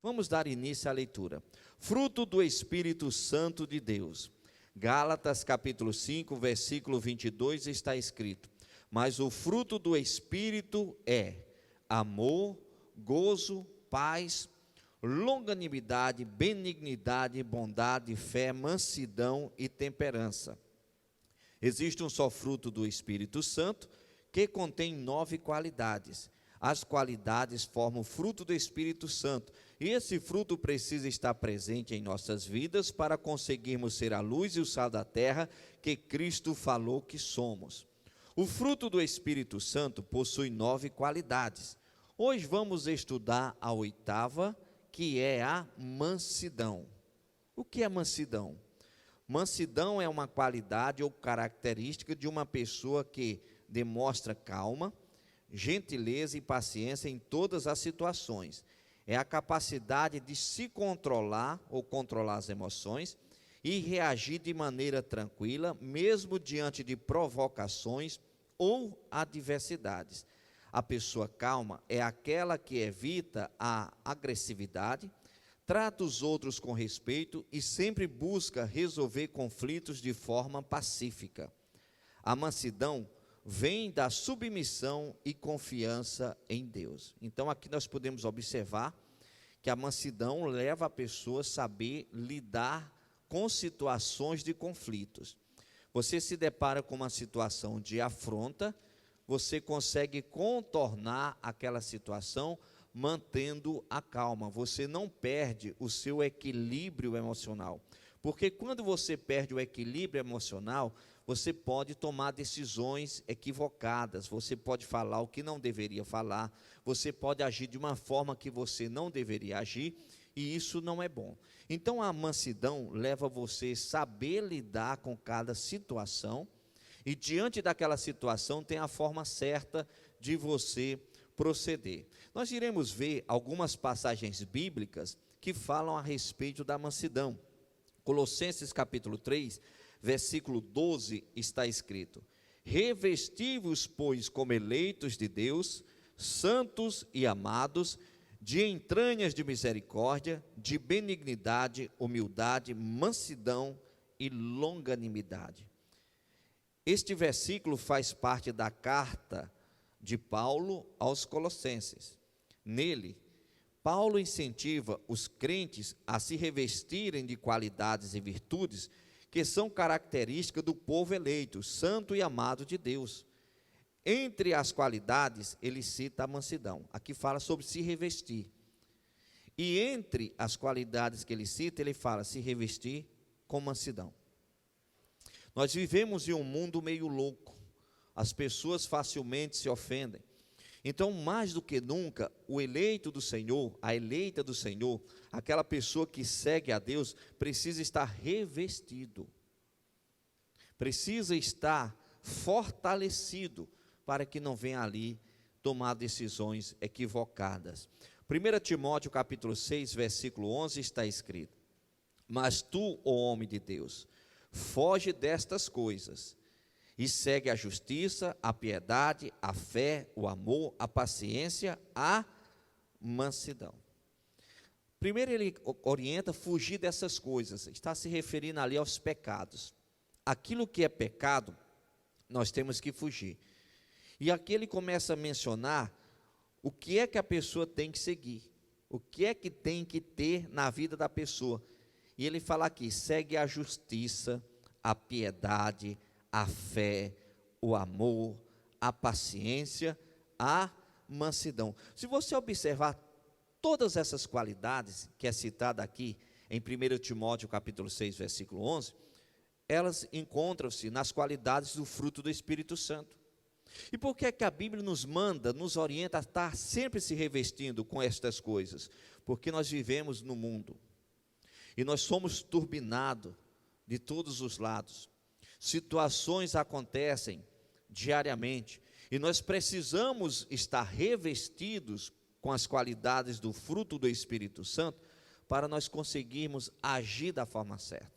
Vamos dar início à leitura. Fruto do Espírito Santo de Deus. Gálatas capítulo 5, versículo 22 está escrito: mas o fruto do Espírito é amor, gozo, paz, longanimidade, benignidade, bondade, fé, mansidão e temperança. Existe um só fruto do Espírito Santo que contém 9 qualidades. As qualidades formam o fruto do Espírito Santo, e esse fruto precisa estar presente em nossas vidas para conseguirmos ser a luz e o sal da terra que Cristo falou que somos. O fruto do Espírito Santo possui 9 qualidades. Hoje vamos estudar a 8ª, que é a mansidão. O que é mansidão? Mansidão é uma qualidade ou característica de uma pessoa que demonstra calma, gentileza e paciência em todas as situações. É a capacidade de se controlar ou controlar as emoções e reagir de maneira tranquila, mesmo diante de provocações ou adversidades. A pessoa calma é aquela que evita a agressividade, trata os outros com respeito e sempre busca resolver conflitos de forma pacífica. A mansidão vem da submissão e confiança em Deus. Então aqui nós podemos observar que a mansidão leva a pessoa a saber lidar com situações de conflitos. Você se depara com uma situação de afronta, você consegue contornar aquela situação mantendo a calma. Você não perde o seu equilíbrio emocional. Porque quando você perde o equilíbrio emocional, você pode tomar decisões equivocadas, você pode falar o que não deveria falar, você pode agir de uma forma que você não deveria agir, e isso não é bom. Então a mansidão leva você a saber lidar com cada situação, e diante daquela situação tem a forma certa de você proceder. Nós iremos ver algumas passagens bíblicas que falam a respeito da mansidão. Colossenses capítulo 3, versículo 12 está escrito: revesti-vos, pois, como eleitos de Deus, santos e amados, de entranhas de misericórdia, de benignidade, humildade, mansidão e longanimidade. Este versículo faz parte da carta de Paulo aos Colossenses. Nele, Paulo incentiva os crentes a se revestirem de qualidades e virtudes que são características do povo eleito, santo e amado de Deus. Entre as qualidades, ele cita a mansidão. Aqui fala sobre se revestir. E entre as qualidades que ele cita, ele fala se revestir com mansidão. Nós vivemos em um mundo meio louco. As pessoas facilmente se ofendem. Então, mais do que nunca, o eleito do Senhor, a eleita do Senhor, aquela pessoa que segue a Deus, precisa estar revestido, precisa estar fortalecido, para que não venha ali tomar decisões equivocadas. 1 Timóteo capítulo 6, versículo 11 está escrito: mas tu, ó homem de Deus, foge destas coisas, e segue a justiça, a piedade, a fé, o amor, a paciência, a mansidão. Primeiro ele orienta a fugir dessas coisas, está se referindo ali aos pecados. Aquilo que é pecado, nós temos que fugir. E aqui ele começa a mencionar o que é que a pessoa tem que seguir, o que é que tem que ter na vida da pessoa. E ele fala aqui: segue a justiça, a piedade, a fé, o amor, a paciência, a mansidão. Se você observar todas essas qualidades que é citada aqui em 1 Timóteo capítulo 6, versículo 11, elas encontram-se nas qualidades do fruto do Espírito Santo. E por que é que a Bíblia nos manda, nos orienta a estar sempre se revestindo com estas coisas? Porque nós vivemos no mundo, e nós somos turbinados de todos os lados. Situações acontecem diariamente, e nós precisamos estar revestidos com as qualidades do fruto do Espírito Santo, para nós conseguirmos agir da forma certa.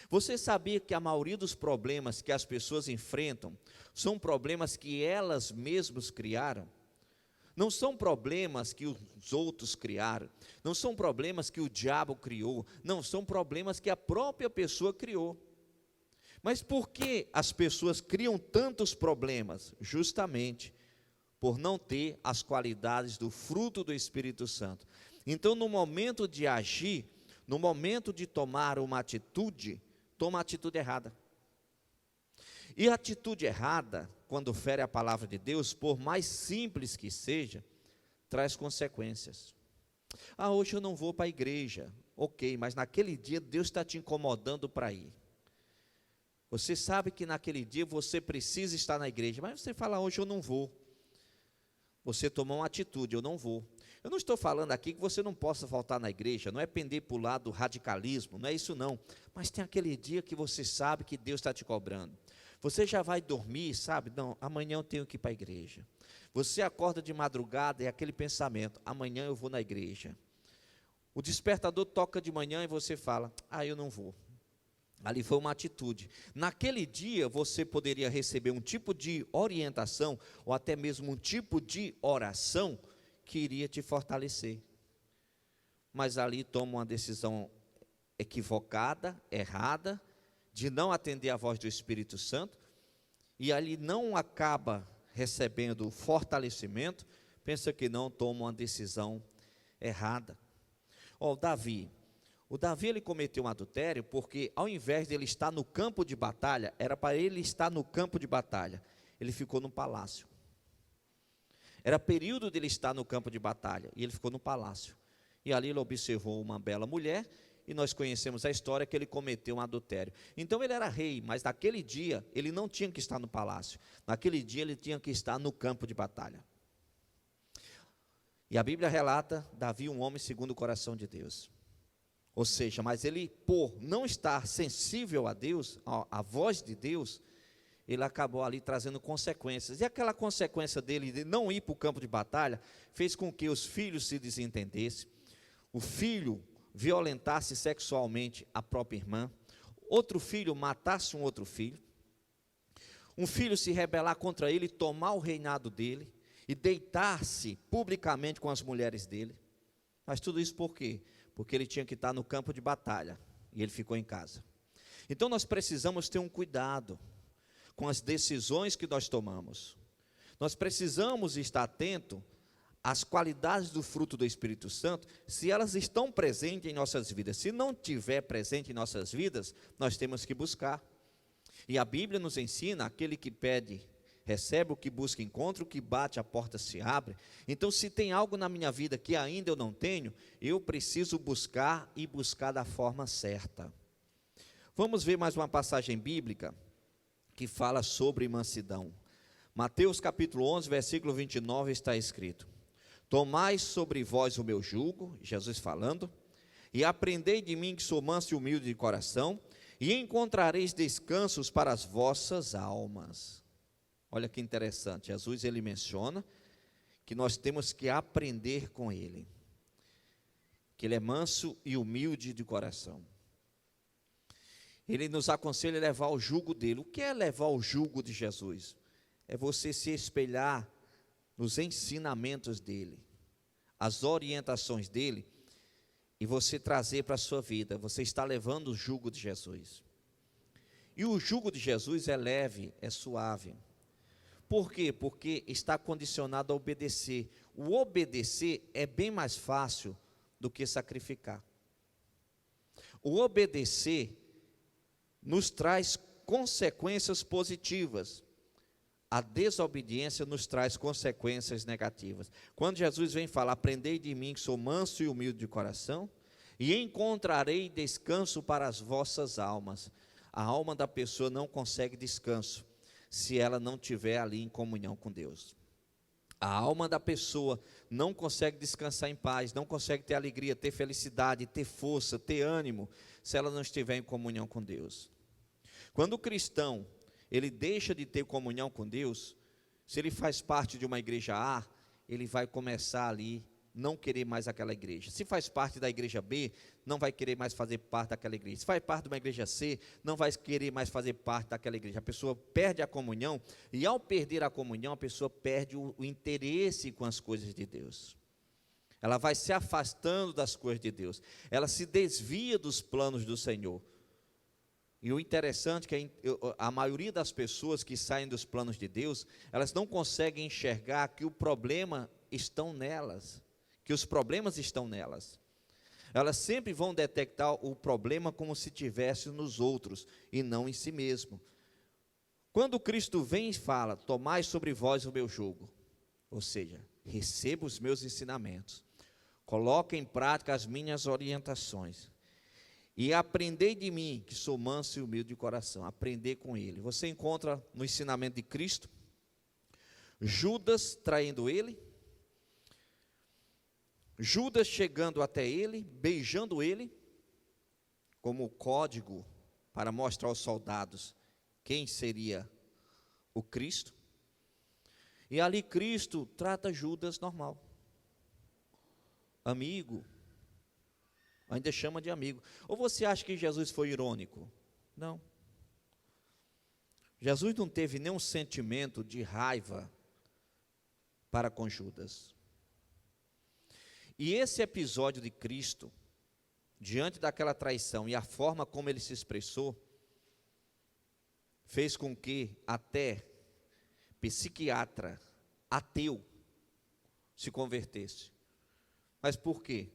Você sabia que a maioria dos problemas que as pessoas enfrentam, são problemas que elas mesmas criaram? Não são problemas que os outros criaram, não são problemas que o diabo criou, não são problemas que a própria pessoa criou. Mas por que as pessoas criam tantos problemas? Justamente por não ter as qualidades do fruto do Espírito Santo. Então, no momento de agir, no momento de tomar uma atitude, toma a atitude errada. E a atitude errada, quando fere a palavra de Deus, por mais simples que seja, traz consequências. Ah, hoje eu não vou para a igreja. Ok, mas naquele dia Deus está te incomodando para ir. Você sabe que naquele dia você precisa estar na igreja, mas você fala, hoje eu não vou. Você tomou uma atitude, eu não vou. Eu não estou falando aqui que você não possa faltar na igreja, não é pender para o lado do radicalismo, não é isso não. Mas tem aquele dia que você sabe que Deus está te cobrando. Você já vai dormir, sabe? Não, amanhã eu tenho que ir para a igreja. Você acorda de madrugada e aquele pensamento, amanhã eu vou na igreja. O despertador toca de manhã e você fala, eu não vou. Ali foi uma atitude. Naquele dia você poderia receber um tipo de orientação, ou até mesmo um tipo de oração, que iria te fortalecer. Mas ali toma uma decisão equivocada, errada, de não atender a voz do Espírito Santo, e ali não acaba recebendo fortalecimento, pensa que não, toma uma decisão errada. O Davi ele cometeu um adultério porque ao invés de ele estar no campo de batalha, era para ele estar no campo de batalha, ele ficou no palácio. Era período dele estar no campo de batalha, e ele ficou no palácio. E ali ele observou uma bela mulher, e nós conhecemos a história que ele cometeu um adultério. Então ele era rei, mas naquele dia ele não tinha que estar no palácio. Naquele dia ele tinha que estar no campo de batalha. E a Bíblia relata, Davi, um homem segundo o coração de Deus. Ou seja, mas ele, por não estar sensível a Deus, à voz de Deus, ele acabou ali trazendo consequências. E aquela consequência dele de não ir para o campo de batalha, fez com que os filhos se desentendessem, o filho violentasse sexualmente a própria irmã, outro filho matasse um outro filho, um filho se rebelar contra ele, tomar o reinado dele, e deitar-se publicamente com as mulheres dele. Mas tudo isso por quê? Porque ele tinha que estar no campo de batalha, e ele ficou em casa. Então nós precisamos ter um cuidado com as decisões que nós tomamos. Nós precisamos estar atento às qualidades do fruto do Espírito Santo, se elas estão presentes em nossas vidas. Se não estiver presente em nossas vidas, nós temos que buscar. E a Bíblia nos ensina, aquele que pede, recebe, o que busca, encontra, o que bate, a porta se abre. Então, se tem algo na minha vida que ainda eu não tenho, eu preciso buscar e buscar da forma certa. Vamos ver mais uma passagem bíblica que fala sobre mansidão. Mateus capítulo 11, versículo 29 está escrito: tomai sobre vós o meu jugo, Jesus falando, e aprendei de mim que sou manso e humilde de coração, e encontrareis descansos para as vossas almas. Olha que interessante, Jesus ele menciona que nós temos que aprender com ele, que ele é manso e humilde de coração. Ele nos aconselha a levar o jugo dele. O que é levar o jugo de Jesus? É você se espelhar nos ensinamentos dele, as orientações dele, e você trazer para a sua vida. Você está levando o jugo de Jesus. E o jugo de Jesus é leve, é suave. Por quê? Porque está condicionado a obedecer. O obedecer é bem mais fácil do que sacrificar. O obedecer nos traz consequências positivas. A desobediência nos traz consequências negativas. Quando Jesus vem falar, aprendei de mim que sou manso e humilde de coração, e encontrarei descanso para as vossas almas. A alma da pessoa não consegue descanso se ela não estiver ali em comunhão com Deus. A alma da pessoa não consegue descansar em paz, não consegue ter alegria, ter felicidade, ter força, ter ânimo, se ela não estiver em comunhão com Deus. Quando o cristão, ele deixa de ter comunhão com Deus, se ele faz parte de uma igreja A, ele vai começar ali não querer mais aquela igreja. Se faz parte da igreja B, não vai querer mais fazer parte daquela igreja. Se faz parte de uma igreja C, não vai querer mais fazer parte daquela igreja. A pessoa perde a comunhão, e ao perder a comunhão, a pessoa perde o interesse com as coisas de Deus. Ela vai se afastando das coisas de Deus. Ela se desvia dos planos do Senhor. E o interessante é que a maioria das pessoas que saem dos planos de Deus, elas não conseguem enxergar que o problema estão nelas, que os problemas estão nelas. Elas sempre vão detectar o problema como se tivesse nos outros e não em si mesmo. Quando Cristo vem e fala, tomai sobre vós o meu jugo, ou seja, receba os meus ensinamentos, coloque em prática as minhas orientações, e aprendei de mim, que sou manso e humilde de coração. Aprender com ele. Você encontra no ensinamento de Cristo Judas traindo ele, Judas chegando até ele, beijando ele, como código para mostrar aos soldados quem seria o Cristo. E ali Cristo trata Judas normal, amigo, ainda chama de amigo. Ou você acha que Jesus foi irônico? Não. Jesus não teve nenhum sentimento de raiva para com Judas. E esse episódio de Cristo, diante daquela traição e a forma como ele se expressou, fez com que até psiquiatra ateu se convertesse. Mas por quê?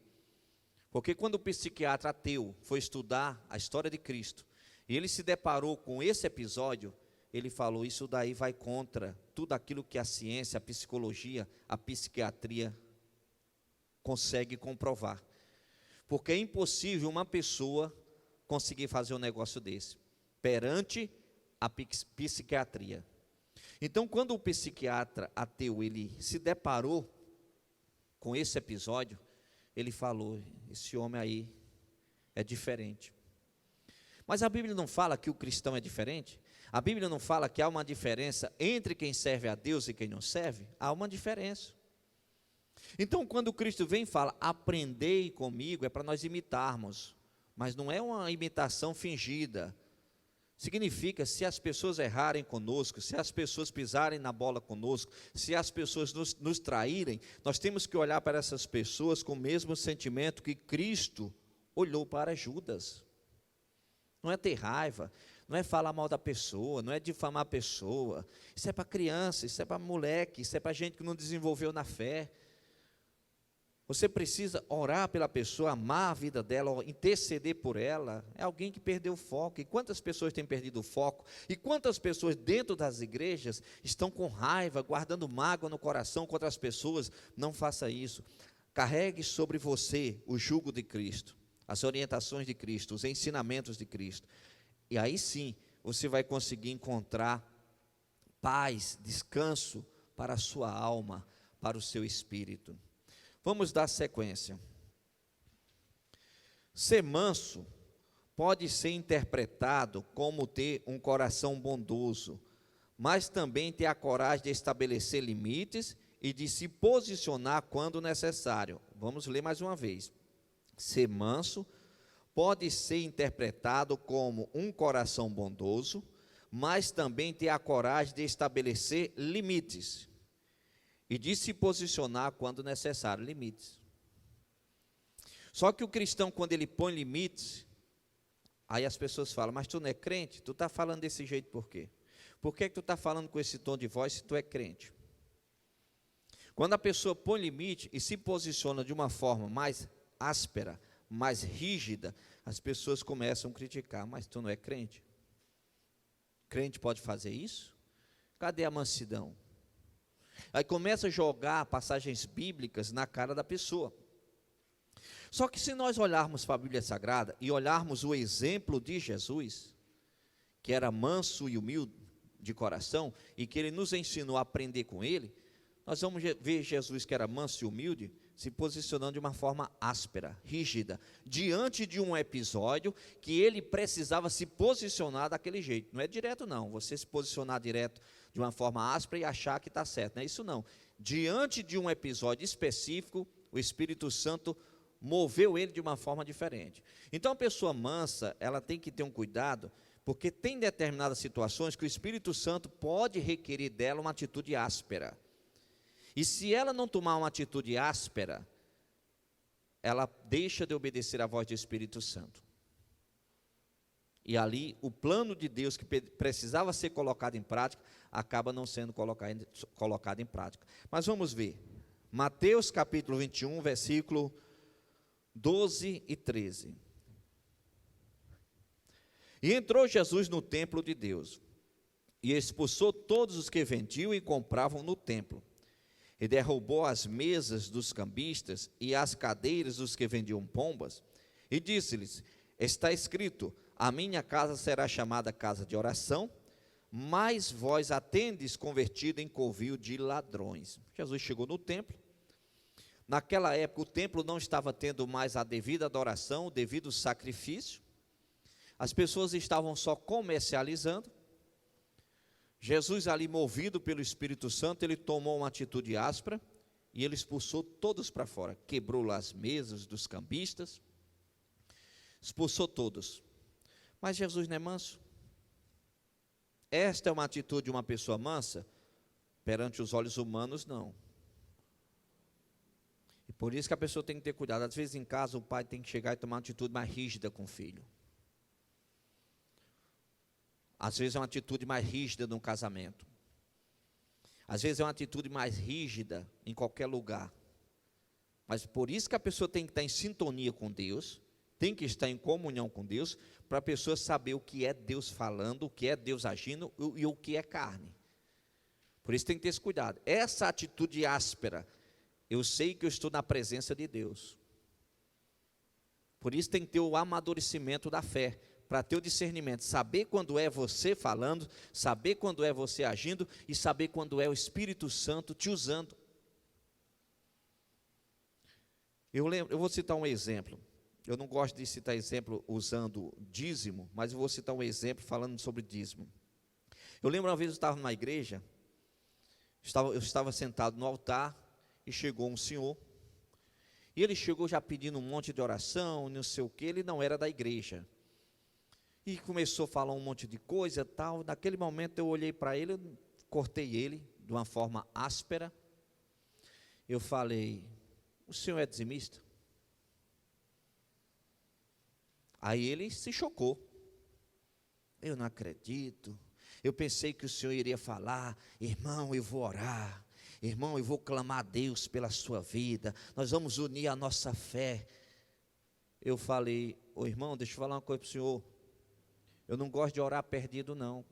Porque quando o psiquiatra ateu foi estudar a história de Cristo, e ele se deparou com esse episódio, ele falou, isso daí vai contra tudo aquilo que a ciência, a psicologia, a psiquiatria consegue comprovar. Porque é impossível uma pessoa conseguir fazer um negócio desse, perante a psiquiatria. Então, quando o psiquiatra ateu, ele se deparou com esse episódio, ele falou, esse homem aí é diferente. Mas a Bíblia não fala que o cristão é diferente? A Bíblia não fala que há uma diferença entre quem serve a Deus e quem não serve? Há uma diferença. Então, quando Cristo vem e fala, aprendei comigo, é para nós imitarmos, mas não é uma imitação fingida. Significa, se as pessoas errarem conosco, se as pessoas pisarem na bola conosco, se as pessoas nos traírem, nós temos que olhar para essas pessoas com o mesmo sentimento que Cristo olhou para Judas. Não é ter raiva, não é falar mal da pessoa, não é difamar a pessoa. Isso é para criança, isso é para moleque, isso é para gente que não desenvolveu na fé. Você precisa orar pela pessoa, amar a vida dela, interceder por ela. É alguém que perdeu o foco. E quantas pessoas têm perdido o foco? E quantas pessoas dentro das igrejas estão com raiva, guardando mágoa no coração contra as pessoas? Não faça isso. Carregue sobre você o jugo de Cristo, as orientações de Cristo, os ensinamentos de Cristo. E aí sim, você vai conseguir encontrar paz, descanso para a sua alma, para o seu espírito. Vamos dar sequência. Ser manso pode ser interpretado como ter um coração bondoso, mas também ter a coragem de estabelecer limites e de se posicionar quando necessário. Vamos ler mais uma vez. Ser manso pode ser interpretado como um coração bondoso, mas também ter a coragem de estabelecer limites e de se posicionar quando necessário, limites. Só que o cristão, quando ele põe limites, aí as pessoas falam, mas tu não é crente? Tu está falando desse jeito por quê? Por que tu está falando com esse tom de voz se tu é crente? Quando a pessoa põe limite e se posiciona de uma forma mais áspera, mais rígida, as pessoas começam a criticar, mas tu não é crente? Crente pode fazer isso? Cadê a mansidão? Aí começa a jogar passagens bíblicas na cara da pessoa. Só que se nós olharmos para a Bíblia Sagrada e olharmos o exemplo de Jesus, que era manso e humilde de coração, e que ele nos ensinou a aprender com ele, nós vamos ver Jesus, que era manso e humilde, se posicionando de uma forma áspera, rígida, diante de um episódio que ele precisava se posicionar daquele jeito. Não é direto não, você se posicionar direto de uma forma áspera e achar que está certo, não é isso não. Diante de um episódio específico, o Espírito Santo moveu ele de uma forma diferente. Então a pessoa mansa, ela tem que ter um cuidado, porque tem determinadas situações que o Espírito Santo pode requerer dela uma atitude áspera. E se ela não tomar uma atitude áspera, ela deixa de obedecer à voz do Espírito Santo. E ali, o plano de Deus que precisava ser colocado em prática, acaba não sendo colocado em prática. Mas vamos ver. Mateus capítulo 21, versículo 12 e 13. E entrou Jesus no templo de Deus, e expulsou todos os que vendiam e compravam no templo, e derrubou as mesas dos cambistas e as cadeiras dos que vendiam pombas, e disse-lhes: está escrito, a minha casa será chamada casa de oração, mas vós a tendes convertido em covil de ladrões. Jesus chegou no templo. Naquela época o templo não estava tendo mais a devida adoração, o devido sacrifício. As pessoas estavam só comercializando. Jesus ali, movido pelo Espírito Santo, ele tomou uma atitude áspera e ele expulsou todos para fora. Quebrou as mesas dos cambistas, expulsou todos. Mas Jesus não é manso? Esta é uma atitude de uma pessoa mansa? Perante os olhos humanos, não. E por isso que a pessoa tem que ter cuidado. Às vezes em casa o pai tem que chegar e tomar uma atitude mais rígida com o filho. Às vezes é uma atitude mais rígida num casamento. Às vezes é uma atitude mais rígida em qualquer lugar. Mas por isso que a pessoa tem que estar em sintonia com Deus, tem que estar em comunhão com Deus, para a pessoa saber o que é Deus falando, o que é Deus agindo e o que é carne. Por isso tem que ter esse cuidado. Essa atitude áspera, eu sei que eu estou na presença de Deus. Por isso tem que ter o amadurecimento da fé, para ter o discernimento, saber quando é você falando, saber quando é você agindo e saber quando é o Espírito Santo te usando. Eu vou citar um exemplo. Eu não gosto de citar exemplo usando dízimo, mas eu vou citar um exemplo falando sobre dízimo. Eu lembro uma vez eu estava numa igreja, eu estava sentado no altar e chegou um senhor. E ele chegou já pedindo um monte de oração, não sei o que, ele não era da igreja. E começou a falar um monte de coisa, tal. Naquele momento eu olhei para ele, eu cortei ele de uma forma áspera. Eu falei: o senhor é dizimista? Aí ele se chocou. Eu não acredito. Eu pensei que o senhor iria falar: irmão, eu vou orar. Irmão, eu vou clamar a Deus pela sua vida. Nós vamos unir a nossa fé. Eu falei: ô irmão, deixa eu falar uma coisa para o senhor. Eu não gosto de orar perdido, não.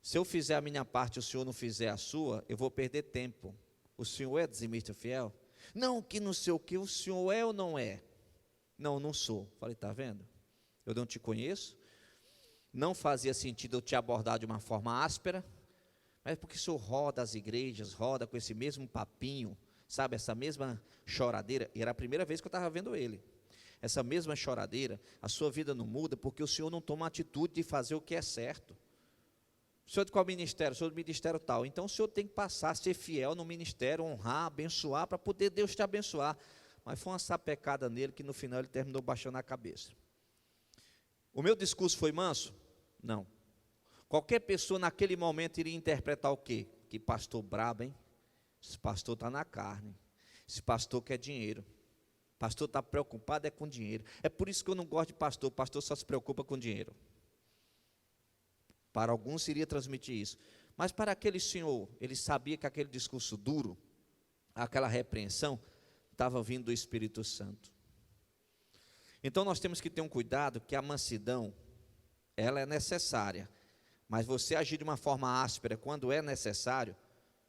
Se eu fizer a minha parte e o senhor não fizer a sua, eu vou perder tempo. O senhor é dizimista fiel? Não, que não sei o que, o senhor é ou não é? Não, não sou. Falei: está vendo? Eu não te conheço. Não fazia sentido eu te abordar de uma forma áspera, mas porque o senhor roda as igrejas, roda com esse mesmo papinho, sabe, essa mesma choradeira. E era a primeira vez que eu estava vendo ele. Essa mesma choradeira, a sua vida não muda porque o senhor não toma a atitude de fazer o que é certo. O senhor de qual ministério? O senhor do ministério tal. Então o senhor tem que passar a ser fiel no ministério, honrar, abençoar, para poder Deus te abençoar. Mas foi uma sapecada nele que no final ele terminou baixando a cabeça. O meu discurso foi manso? Não. Qualquer pessoa naquele momento iria interpretar o quê? Que pastor brabo, hein? Esse pastor está na carne. Esse pastor quer dinheiro. O pastor está preocupado com dinheiro. É por isso que eu não gosto de pastor. O pastor só se preocupa com dinheiro. Para alguns iria transmitir isso. Mas para aquele senhor, ele sabia que aquele discurso duro, aquela repreensão, estava vindo do Espírito Santo. Então nós temos que ter um cuidado, que a mansidão, ela é necessária. Mas você agir de uma forma áspera quando é necessário,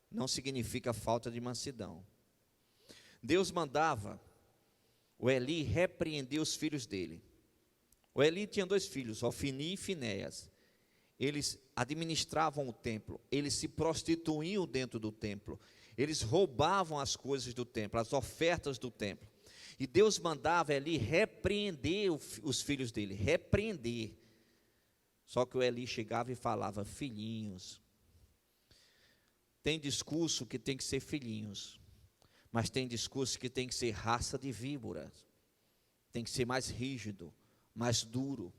não significa falta de mansidão. Deus mandava o Eli repreender os filhos dele. O Eli tinha 2 filhos, Ofni e Finéias. Eles administravam o templo, eles se prostituíam dentro do templo, eles roubavam as coisas do templo, as ofertas do templo. E Deus mandava Eli repreender os filhos dele, repreender. Só que o Eli chegava e falava: filhinhos. Tem discurso que tem que ser filhinhos. Mas tem discurso que tem que ser raça de víboras, tem que ser mais rígido, mais duro.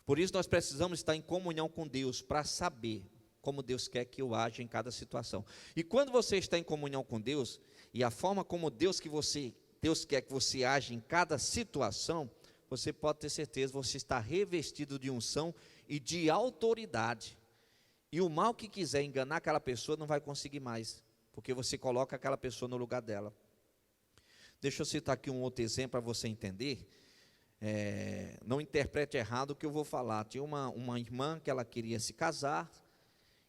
Por isso nós precisamos estar em comunhão com Deus para saber como Deus quer que eu aja em cada situação. E quando você está em comunhão com Deus, e a forma como Deus quer que você age em cada situação, você pode ter certeza, você está revestido de unção e de autoridade. E o mal que quiser enganar aquela pessoa não vai conseguir mais, porque você coloca aquela pessoa no lugar dela. Deixa eu citar aqui um outro exemplo para você entender. Não interprete errado o que eu vou falar. Tinha uma irmã que ela queria se casar,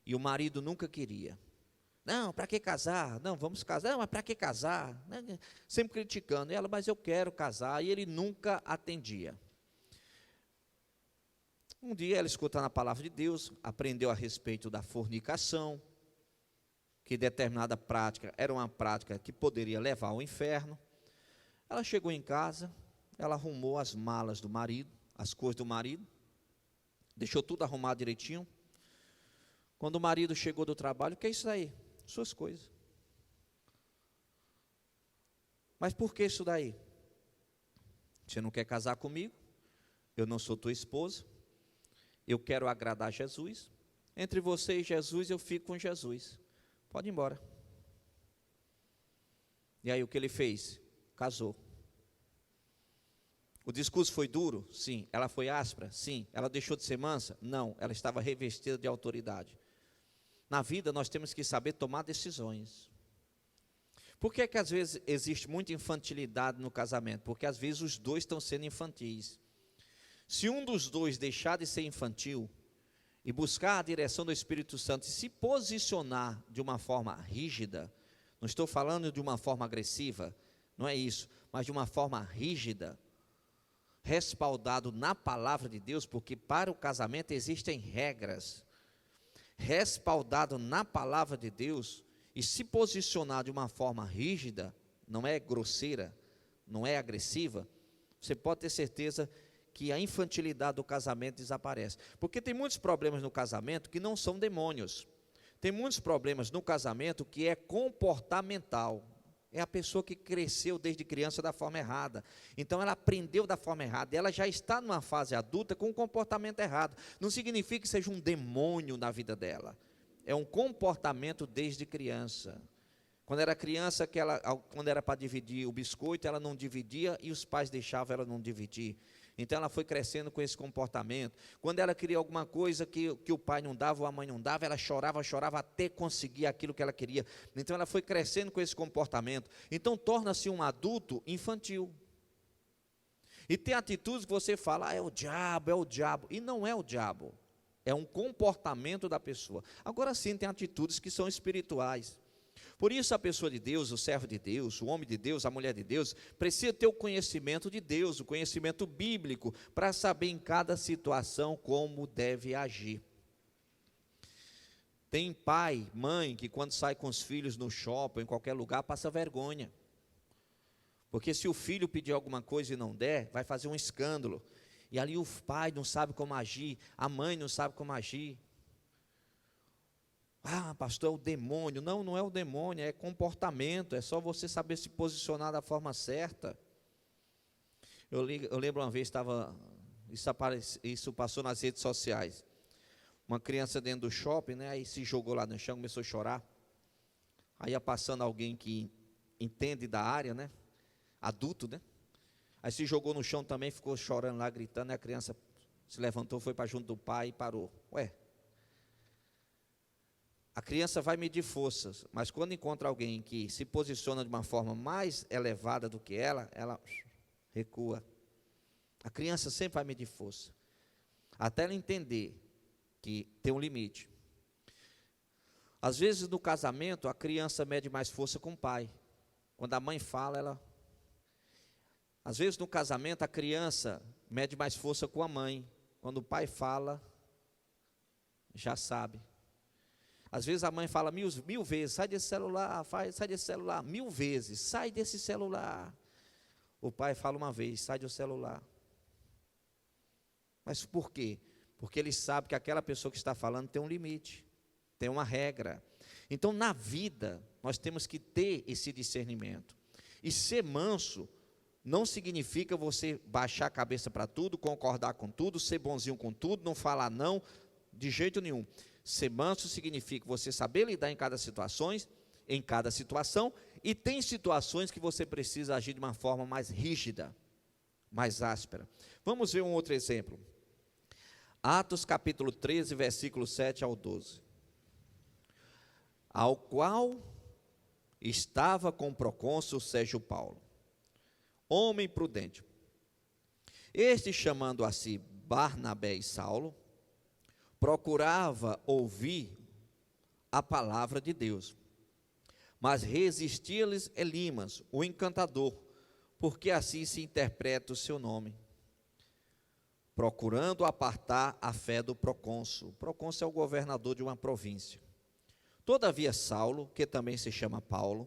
e o marido nunca queria. Não, para que casar? Não, vamos casar. Não, mas para que casar? Sempre criticando ela, mas eu quero casar, e ele nunca atendia. Um dia ela escutando a palavra de Deus, aprendeu a respeito da fornicação, que determinada prática era uma prática que poderia levar ao inferno. Ela chegou em casa, ela arrumou as malas do marido, as coisas do marido, deixou tudo arrumado direitinho. Quando o marido chegou do trabalho, o que é isso daí? Suas coisas. Mas por que isso daí? Você não quer casar comigo? Eu não sou tua esposa. Eu quero agradar Jesus. Entre você e Jesus, eu fico com Jesus. Pode ir embora. E aí o que ele fez? Casou. O discurso foi duro? Sim. Ela foi áspera? Sim. Ela deixou de ser mansa? Não. Ela estava revestida de autoridade. Na vida nós temos que saber tomar decisões. Por que às vezes existe muita infantilidade no casamento? Porque às vezes os dois estão sendo infantis. Se um dos dois deixar de ser infantil e buscar a direção do Espírito Santo e se posicionar de uma forma rígida, não estou falando de uma forma agressiva, não é isso, mas de uma forma rígida, respaldado na palavra de Deus, porque para o casamento existem regras. Respaldado na palavra de Deus e se posicionar de uma forma rígida, não é grosseira, não é agressiva, você pode ter certeza que a infantilidade do casamento desaparece. Porque tem muitos problemas no casamento que não são demônios. Tem muitos problemas no casamento que é comportamental. É a pessoa que cresceu desde criança da forma errada. Então ela aprendeu da forma errada. Ela já está numa fase adulta com um comportamento errado. Não significa que seja um demônio na vida dela. É um comportamento desde criança. Quando era criança, quando era para dividir o biscoito, ela não dividia e os pais deixavam ela não dividir. Então ela foi crescendo com esse comportamento. Quando ela queria alguma coisa que o pai não dava ou a mãe não dava, ela chorava até conseguir aquilo que ela queria. Então ela foi crescendo com esse comportamento. Então torna-se um adulto infantil. E tem atitudes que você fala, é o diabo. E não é o diabo. É um comportamento da pessoa. Agora sim, tem atitudes que são espirituais. Por isso a pessoa de Deus, o servo de Deus, o homem de Deus, a mulher de Deus, precisa ter o conhecimento de Deus, o conhecimento bíblico, para saber em cada situação como deve agir. Tem pai, mãe, que quando sai com os filhos no shopping, em qualquer lugar, passa vergonha. Porque se o filho pedir alguma coisa e não der, vai fazer um escândalo. E ali o pai não sabe como agir, a mãe não sabe como agir. Ah, pastor, é o demônio. Não, não é o demônio, é comportamento, é só você saber se posicionar da forma certa. Eu lembro uma vez, isso passou nas redes sociais. Uma criança dentro do shopping, né, aí se jogou lá no chão, começou a chorar. Aí ia passando alguém que entende da área, né, adulto, né. Aí se jogou no chão também, ficou chorando lá, gritando, e a criança se levantou, foi para junto do pai e parou. A criança vai medir forças, mas quando encontra alguém que se posiciona de uma forma mais elevada do que ela recua. A criança sempre vai medir força, até ela entender que tem um limite. Às vezes no casamento, a criança mede mais força com o pai. Quando a mãe fala, Às vezes no casamento, a criança mede mais força com a mãe. Quando o pai fala, já sabe. Às vezes a mãe fala mil vezes, sai desse celular, sai desse celular, 1000 vezes, sai desse celular. O pai fala uma vez, sai do celular. Mas por quê? Porque ele sabe que aquela pessoa que está falando tem um limite, tem uma regra. Então, na vida, nós temos que ter esse discernimento. E ser manso não significa você baixar a cabeça para tudo, concordar com tudo, ser bonzinho com tudo, não falar não, de jeito nenhum. Ser manso significa você saber lidar em cada situação, e tem situações que você precisa agir de uma forma mais rígida, mais áspera. Vamos ver um outro exemplo. Atos capítulo 13, versículo 7 ao 12. Ao qual estava com o procônsul Sérgio Paulo, homem prudente. Este, chamando a si Barnabé e Saulo, procurava ouvir a palavra de Deus, mas resistia-lhes Elimas, o encantador, porque assim se interpreta o seu nome, procurando apartar a fé do procônsul. O procônsul é o governador de uma província. Todavia Saulo, que também se chama Paulo,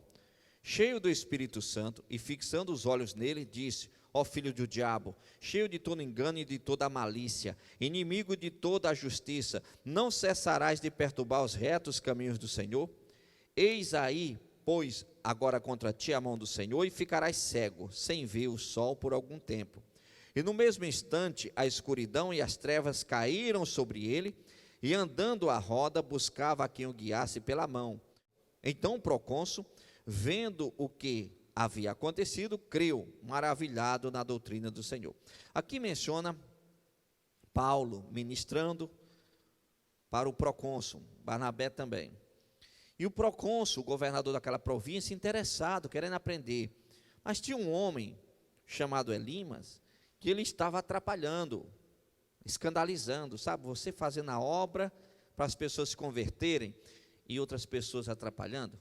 cheio do Espírito Santo, e fixando os olhos nele, disse: ó filho do diabo, cheio de todo engano e de toda malícia, inimigo de toda a justiça, não cessarás de perturbar os retos caminhos do Senhor? Eis aí, pois, agora contra ti a mão do Senhor, e ficarás cego, sem ver o sol por algum tempo. E no mesmo instante, a escuridão e as trevas caíram sobre ele, e andando à roda, buscava a quem o guiasse pela mão. Então o procônsul, vendo o que havia acontecido, creu, maravilhado na doutrina do Senhor. Aqui menciona Paulo ministrando para o procônsul, Barnabé também. E o procônsul, o governador daquela província, interessado, querendo aprender. Mas tinha um homem chamado Elimas, que ele estava atrapalhando, escandalizando, sabe? Você fazendo a obra para as pessoas se converterem e outras pessoas atrapalhando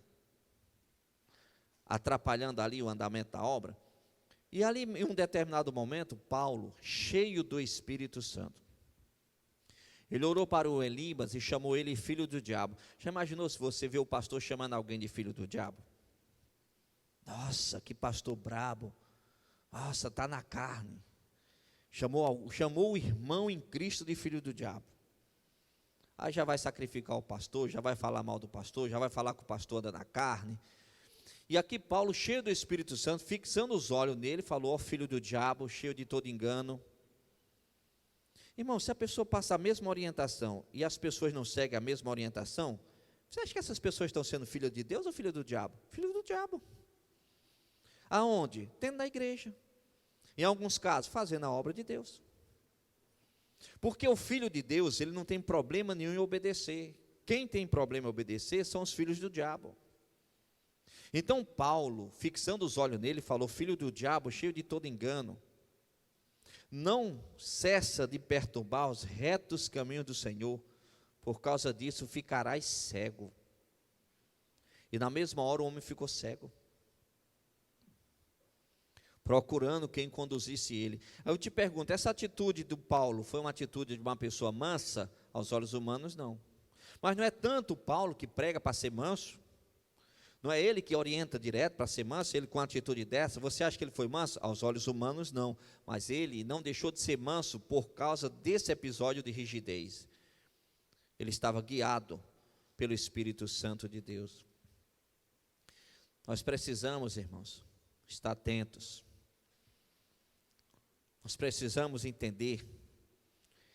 ali o andamento da obra. E ali, em um determinado momento, Paulo, cheio do Espírito Santo, ele orou para o Elimas e chamou ele filho do diabo. Já imaginou se você vê o pastor chamando alguém de filho do diabo? Nossa, que pastor brabo. Nossa, está na carne. Chamou o irmão em Cristo de filho do diabo. Aí já vai sacrificar o pastor, já vai falar mal do pastor, já vai falar que o pastor anda na carne. E aqui Paulo, cheio do Espírito Santo, fixando os olhos nele, falou: ó filho do diabo, cheio de todo engano. Irmão, se a pessoa passa a mesma orientação e as pessoas não seguem a mesma orientação, você acha que essas pessoas estão sendo filho de Deus ou filho do diabo? Filho do diabo. Aonde? Dentro da igreja. Em alguns casos, fazendo a obra de Deus. Porque o filho de Deus, ele não tem problema nenhum em obedecer. Quem tem problema em obedecer são os filhos do diabo. Então Paulo, fixando os olhos nele, falou: filho do diabo, cheio de todo engano, não cessa de perturbar os retos caminhos do Senhor, por causa disso ficarás cego. E na mesma hora o homem ficou cego, procurando quem conduzisse ele. Aí eu te pergunto, essa atitude do Paulo foi uma atitude de uma pessoa mansa? Aos olhos humanos, não. Mas não é tanto o Paulo que prega para ser manso? Não é ele que orienta direto para ser manso? Ele com uma atitude dessa, você acha que ele foi manso? Aos olhos humanos, não. Mas ele não deixou de ser manso por causa desse episódio de rigidez. Ele estava guiado pelo Espírito Santo de Deus. Nós precisamos, irmãos, estar atentos. Nós precisamos entender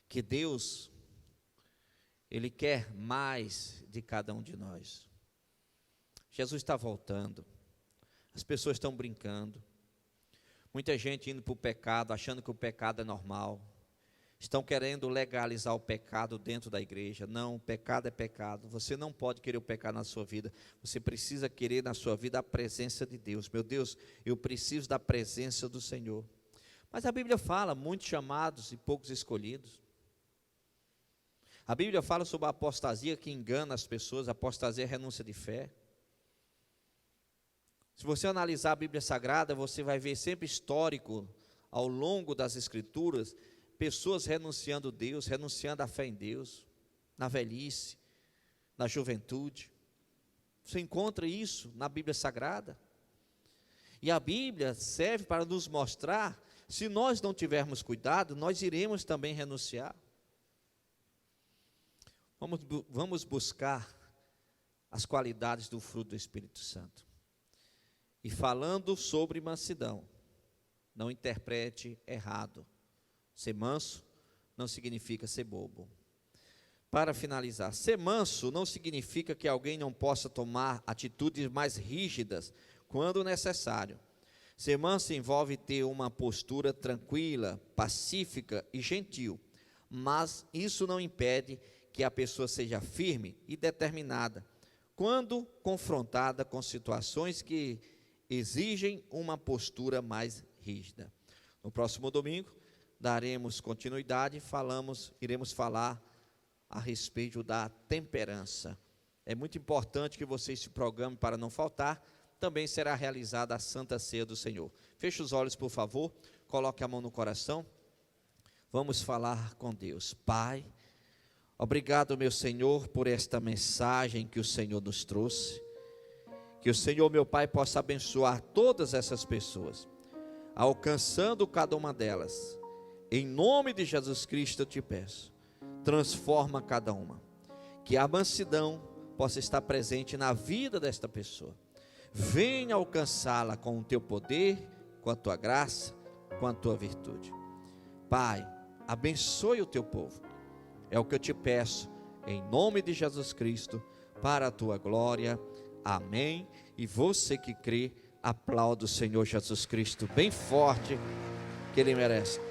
que Deus, Ele quer mais de cada um de nós. Jesus está voltando, as pessoas estão brincando, muita gente indo para o pecado, achando que o pecado é normal, estão querendo legalizar o pecado dentro da igreja. Não, o pecado é pecado, você não pode querer o pecado na sua vida, você precisa querer na sua vida a presença de Deus. Meu Deus, eu preciso da presença do Senhor. Mas a Bíblia fala, muitos chamados e poucos escolhidos. A Bíblia fala sobre a apostasia que engana as pessoas, a apostasia é a renúncia de fé. Se você analisar a Bíblia Sagrada, você vai ver sempre histórico, ao longo das Escrituras, pessoas renunciando a Deus, renunciando à fé em Deus, na velhice, na juventude. Você encontra isso na Bíblia Sagrada. E a Bíblia serve para nos mostrar, se nós não tivermos cuidado, nós iremos também renunciar. Vamos buscar as qualidades do fruto do Espírito Santo. E falando sobre mansidão, não interprete errado. Ser manso não significa ser bobo. Para finalizar, ser manso não significa que alguém não possa tomar atitudes mais rígidas quando necessário. Ser manso envolve ter uma postura tranquila, pacífica e gentil, mas isso não impede que a pessoa seja firme e determinada quando confrontada com situações que exigem uma postura mais rígida. No próximo domingo, daremos continuidade, iremos falar a respeito da temperança. É muito importante que vocês se programem para não faltar. Também será realizada a Santa Ceia do Senhor. Feche os olhos, por favor, coloque a mão no coração. Vamos falar com Deus. Pai, obrigado, meu Senhor, por esta mensagem que o Senhor nos trouxe. Que o Senhor, meu Pai, possa abençoar todas essas pessoas, alcançando cada uma delas. Em nome de Jesus Cristo eu te peço, transforma cada uma. Que a mansidão possa estar presente na vida desta pessoa. Venha alcançá-la com o teu poder, com a tua graça, com a tua virtude. Pai, abençoe o teu povo. É o que eu te peço, em nome de Jesus Cristo, para a tua glória. Amém. E você que crê, aplauda o Senhor Jesus Cristo bem forte, que Ele merece.